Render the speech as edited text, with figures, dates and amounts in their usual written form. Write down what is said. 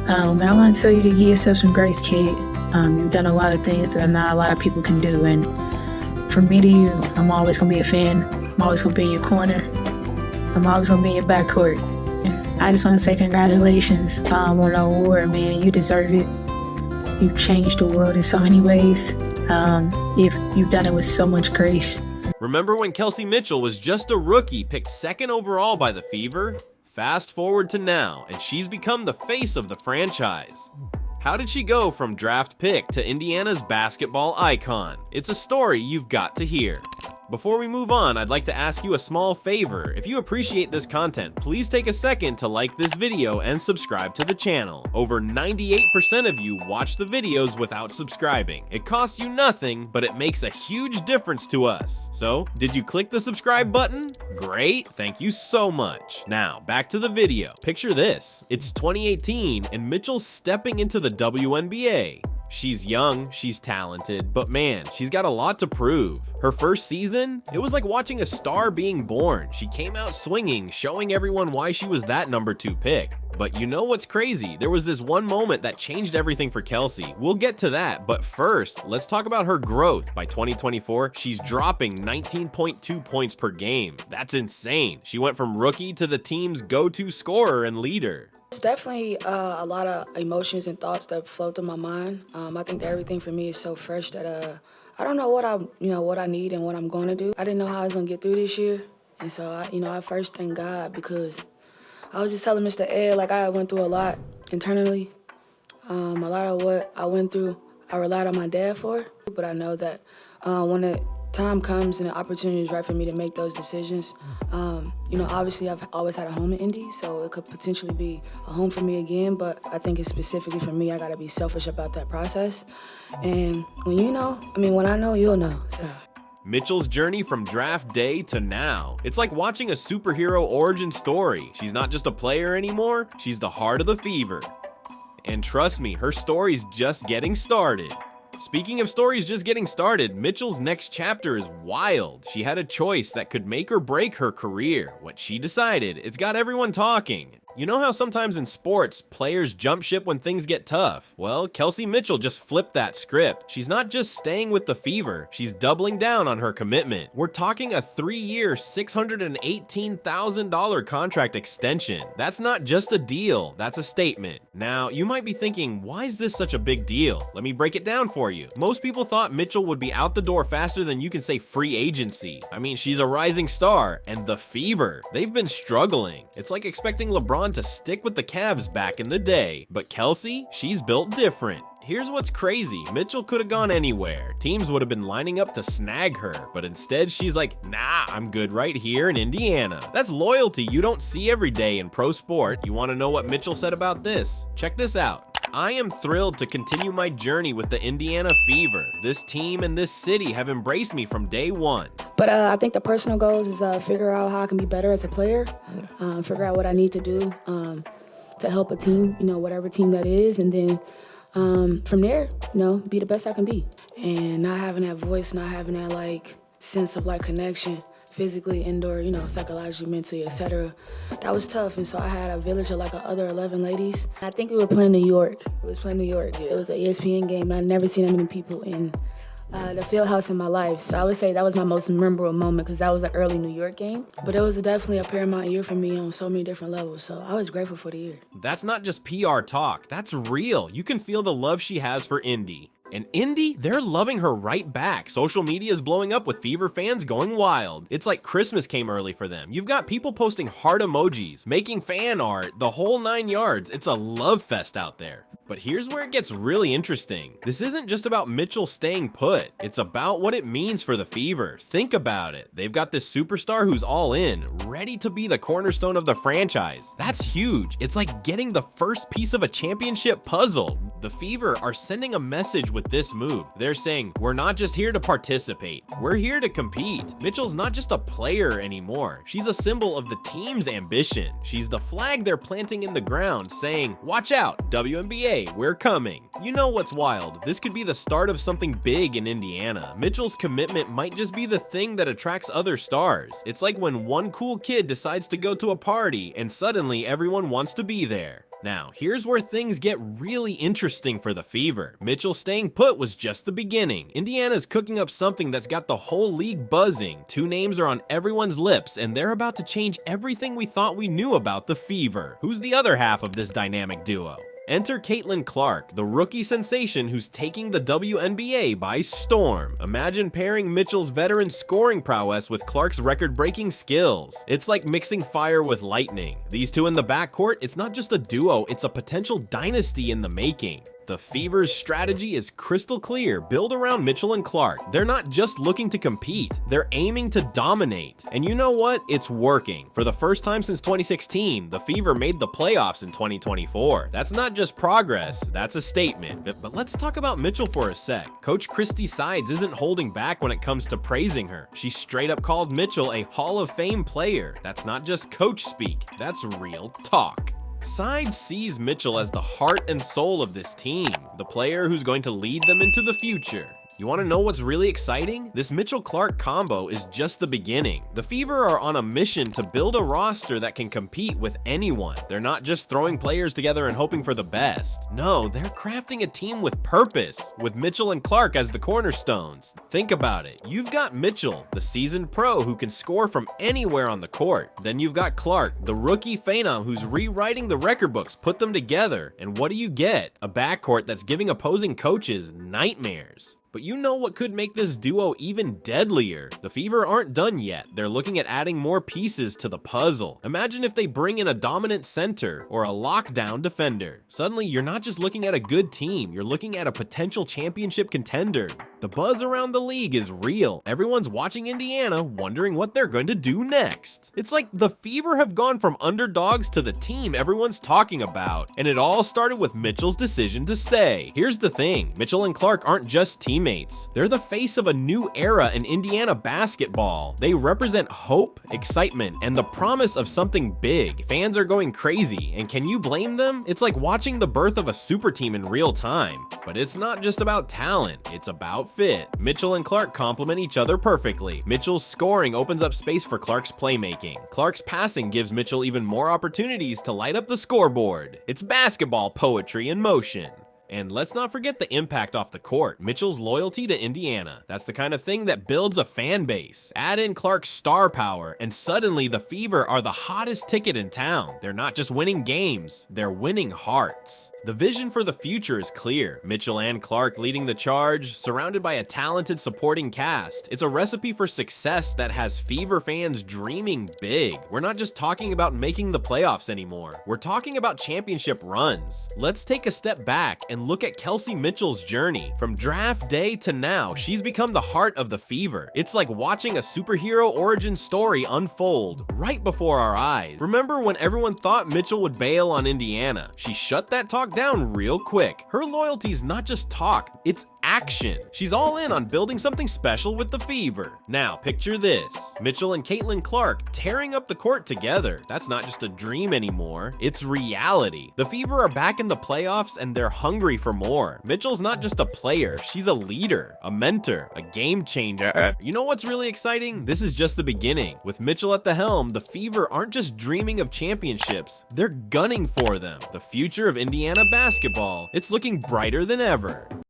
And I want to tell you to give yourself some grace, kid. You've done a lot of things that not a lot of people can do, and from me to you, I'm always gonna be a fan. I'm always gonna be in your corner. I'm always gonna be in your backcourt. And I just want to say congratulations on the award, man. You deserve it. You've changed the world in so many ways. You've done it with so much grace. Remember when Kelsey Mitchell was just a rookie, picked second overall by the Fever? Fast forward to now, and she's become the face of the franchise. How did she go from draft pick to Indiana's basketball icon? It's a story you've got to hear. Before we move on, I'd like to ask you a small favor. If you appreciate this content, please take a second to like this video and subscribe to the channel. Over 98% of you watch the videos without subscribing. It costs you nothing, but it makes a huge difference to us. So, did you click the subscribe button? Great, thank you so much. Now, back to the video. Picture this. It's 2018 and Mitchell's stepping into the WNBA. She's young, she's talented, but man, she's got a lot to prove. Her first season, it was like watching a star being born. She came out swinging, showing everyone why she was that number 2 pick. But you know what's crazy? There was this one moment that changed everything for Kelsey. We'll get to that, but first, let's talk about her growth. By 2024, she's dropping 19.2 points per game. That's insane. She went from rookie to the team's go-to scorer and leader. It's definitely a lot of emotions and thoughts that flow through my mind. I think that everything for me is so fresh that I don't know what I need and what I'm going to do. I didn't know how I was going to get through this year, and so I first thank God, because I was just telling Mr. Ed, like, I went through a lot internally. A lot of what I went through, I relied on my dad for, but I know that when the time comes and the opportunity is right for me to make those decisions, obviously I've always had a home in Indy, so it could potentially be a home for me again, but I think it's specifically for me. I gotta be selfish about that process. And when I know, you'll know, so. Mitchell's journey from draft day to now. It's like watching a superhero origin story. She's not just a player anymore, she's the heart of the Fever. And trust me, her story's just getting started. Speaking of stories just getting started, Mitchell's next chapter is wild. She had a choice that could make or break her career. What she decided, it's got everyone talking. You know how sometimes in sports, players jump ship when things get tough? Well, Kelsey Mitchell just flipped that script. She's not just staying with the Fever, she's doubling down on her commitment. We're talking a 3-year, $618,000 contract extension. That's not just a deal, that's a statement. Now, you might be thinking, why is this such a big deal? Let me break it down for you. Most people thought Mitchell would be out the door faster than you can say free agency. I mean, she's a rising star, and the Fever, they've been struggling. It's like expecting LeBron to stick with the Cavs back in the day, but Kelsey, she's built different. Here's what's crazy, Mitchell could have gone anywhere. Teams would have been lining up to snag her, but instead she's like, nah, I'm good right here in Indiana. That's loyalty you don't see every day in pro sport. You want to know what Mitchell said about this? Check this out. I am thrilled to continue my journey with the Indiana Fever. This team and this city have embraced me from day one. But I think the personal goals is figure out how I can be better as a player, figure out what I need to do to help a team, whatever team that is, and then from there, be the best I can be. And not having that voice, not having that sense of connection, physically, indoor, psychologically, mentally, etc. That was tough, and so I had a village of other 11 ladies. I think we were playing New York. It was playing New York. It was an ESPN game. I'd never seen that many people in the field house in my life. So I would say that was my most memorable moment, because that was an early New York game. But it was definitely a paramount year for me on so many different levels. So I was grateful for the year. That's not just PR talk. That's real. You can feel the love she has for Indy. And Indy, they're loving her right back. Social media is blowing up with Fever fans going wild. It's like Christmas came early for them. You've got people posting heart emojis, making fan art, the whole 9 yards. It's a love fest out there. But here's where it gets really interesting. This isn't just about Mitchell staying put. It's about what it means for the Fever. Think about it. They've got this superstar who's all in, ready to be the cornerstone of the franchise. That's huge. It's like getting the first piece of a championship puzzle. The Fever are sending a message with this move. They're saying, we're not just here to participate, we're here to compete. Mitchell's not just a player anymore. She's a symbol of the team's ambition. She's the flag they're planting in the ground, saying, watch out, WNBA, we're coming. You know what's wild? This could be the start of something big in Indiana. Mitchell's commitment might just be the thing that attracts other stars. It's like when one cool kid decides to go to a party and suddenly everyone wants to be there. Now, here's where things get really interesting for the Fever. Mitchell staying put was just the beginning. Indiana's cooking up something that's got the whole league buzzing. Two names are on everyone's lips, and they're about to change everything we thought we knew about the Fever. Who's the other half of this dynamic duo? Enter Caitlin Clark, the rookie sensation who's taking the WNBA by storm. Imagine pairing Mitchell's veteran scoring prowess with Clark's record-breaking skills. It's like mixing fire with lightning. These two in the backcourt, it's not just a duo, it's a potential dynasty in the making. The Fever's strategy is crystal clear. Build around Mitchell and Clark. They're not just looking to compete, they're aiming to dominate. And you know what? It's working. For the first time since 2016, the Fever made the playoffs in 2024. That's not just progress, that's a statement. But let's talk about Mitchell for a sec. Coach Christy Sides isn't holding back when it comes to praising her. She straight up called Mitchell a Hall of Fame player. That's not just coach speak, that's real talk. Sides sees Mitchell as the heart and soul of this team, the player who's going to lead them into the future. You want to know what's really exciting? This Mitchell-Clark combo is just the beginning. The Fever are on a mission to build a roster that can compete with anyone. They're not just throwing players together and hoping for the best. No, they're crafting a team with purpose, with Mitchell and Clark as the cornerstones. Think about it. You've got Mitchell, the seasoned pro who can score from anywhere on the court. Then you've got Clark, the rookie phenom who's rewriting the record books. Put them together, and what do you get? A backcourt that's giving opposing coaches nightmares. But you know what could make this duo even deadlier? The Fever aren't done yet. They're looking at adding more pieces to the puzzle. Imagine if they bring in a dominant center or a lockdown defender. Suddenly, you're not just looking at a good team, you're looking at a potential championship contender. The buzz around the league is real. Everyone's watching Indiana, wondering what they're going to do next. It's like the Fever have gone from underdogs to the team everyone's talking about. And it all started with Mitchell's decision to stay. Here's the thing, Mitchell and Clark aren't just teammates. They're the face of a new era in Indiana basketball. They represent hope, excitement, and the promise of something big. Fans are going crazy, and can you blame them? It's like watching the birth of a super team in real time. But it's not just about talent, it's about fit. Mitchell and Clark complement each other perfectly. Mitchell's scoring opens up space for Clark's playmaking. Clark's passing gives Mitchell even more opportunities to light up the scoreboard. It's basketball poetry in motion. And let's not forget the impact off the court. Mitchell's loyalty to Indiana. That's the kind of thing that builds a fan base. Add in Clark's star power, and suddenly the Fever are the hottest ticket in town. They're not just winning games, they're winning hearts. The vision for the future is clear. Mitchell and Clark leading the charge, surrounded by a talented supporting cast. It's a recipe for success that has Fever fans dreaming big. We're not just talking about making the playoffs anymore. We're talking about championship runs. Let's take a step back and look at Kelsey Mitchell's journey. From draft day to now, she's become the heart of the Fever. It's like watching a superhero origin story unfold right before our eyes. Remember when everyone thought Mitchell would bail on Indiana? She shut that talk down real quick. Her loyalty's not just talk, it's action. She's all in on building something special with the Fever. Now, picture this. Mitchell and Caitlin Clark tearing up the court together. That's not just a dream anymore, it's reality. The Fever are back in the playoffs and they're hungry for more. Mitchell's not just a player, she's a leader, a mentor, a game changer. You know what's really exciting? This is just the beginning. With Mitchell at the helm, the Fever aren't just dreaming of championships, they're gunning for them. The future of Indiana basketball, it's looking brighter than ever.